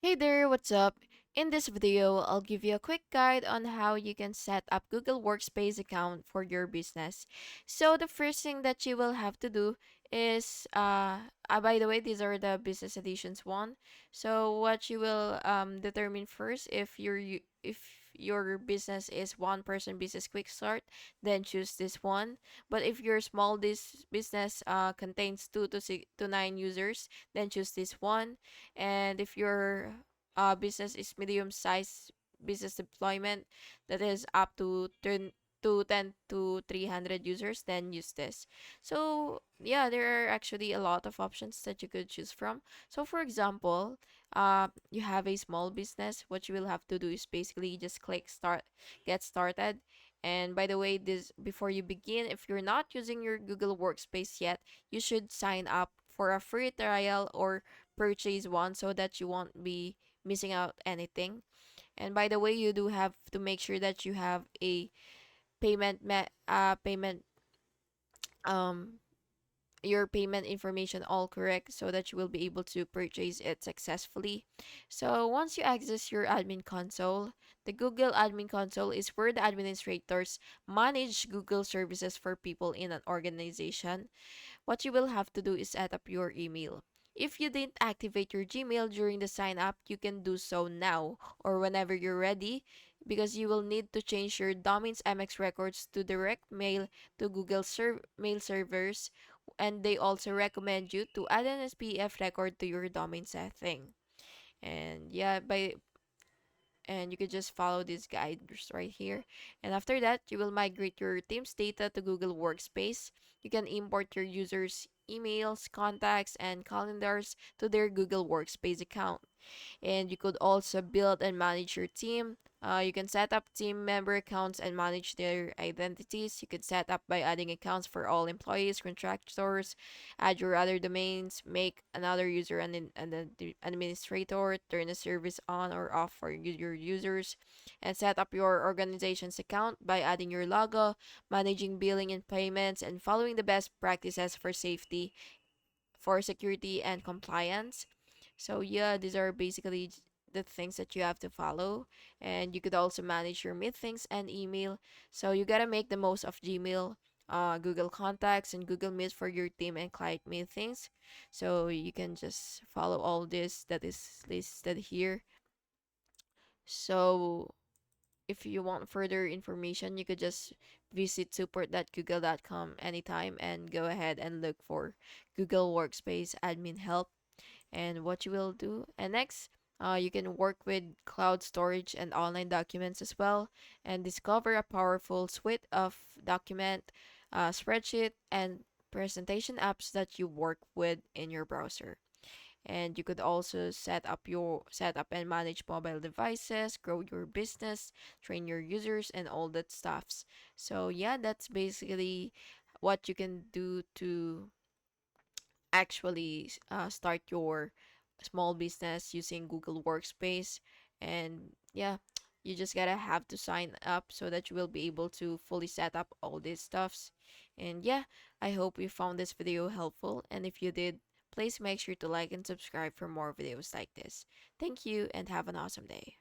Hey there, what's up? In this video, I'll give you a quick guide on how you can set up Google Workspace account for your business. So the first thing that you will have to do is, by the way, these are the business editions one. So what you will determine first if your business is one person business quick start, then choose this one. But if your small this business contains 2 to 9 users, then choose this one. And if your business is medium size business deployment that is up to 10 to 300 users, then use this. So yeah, there are actually a lot of options that you could choose from. So for example, you have a small business. What you will have to do is basically just click start, get started. And by the way, this before you begin, if you're not using your Google Workspace yet, you should sign up for a free trial or purchase one so that you won't be missing out anything. And by the way, you do have to make sure that you have a payment um your payment information all correct so that you will be able to purchase it successfully. So once you access your admin console, the Google admin console is where the administrators manage Google services for people in an organization. What you will have to do is set up your email. If you didn't activate your Gmail during the sign up, you can do so now or whenever you're ready, because you will need to change your domain's MX records to direct mail to Google mail servers, and they also recommend you to add an SPF record to your domain setting. And yeah, you can just follow these guides right here. And after that, you will migrate your team's data to Google Workspace. You can import your users' emails, contacts, and calendars to their Google Workspace account. And you could also build and manage your team. You can set up team member accounts and manage their identities. You could set up by adding accounts for all employees, contractors, add your other domains, make another user an administrator, turn a service on or off for your users, and set up your organization's account by adding your logo, managing billing and payments, and following the best practices for safety, for security, and compliance. So yeah, these are basically the things that you have to follow. And you could also manage your meetings and email. So you gotta make the most of Gmail, Google Contacts, and Google Meet for your team and client meetings. So you can just follow all this that is listed here. So if you want further information, you could just visit support.google.com anytime and go ahead and look for Google Workspace admin help and what you will do. And next, you can work with cloud storage and online documents as well, and discover a powerful suite of document, spreadsheet, and presentation apps that you work with in your browser. And you could also set up and manage mobile devices, grow your business, train your users, and all that stuffs. So yeah, that's basically what you can do to actually start your small business using Google Workspace. And yeah, you just gotta have to sign up so that you will be able to fully set up all these stuffs. And yeah, I hope you found this video helpful, and if you did, please make sure to like and subscribe for more videos like this. Thank you and have an awesome day.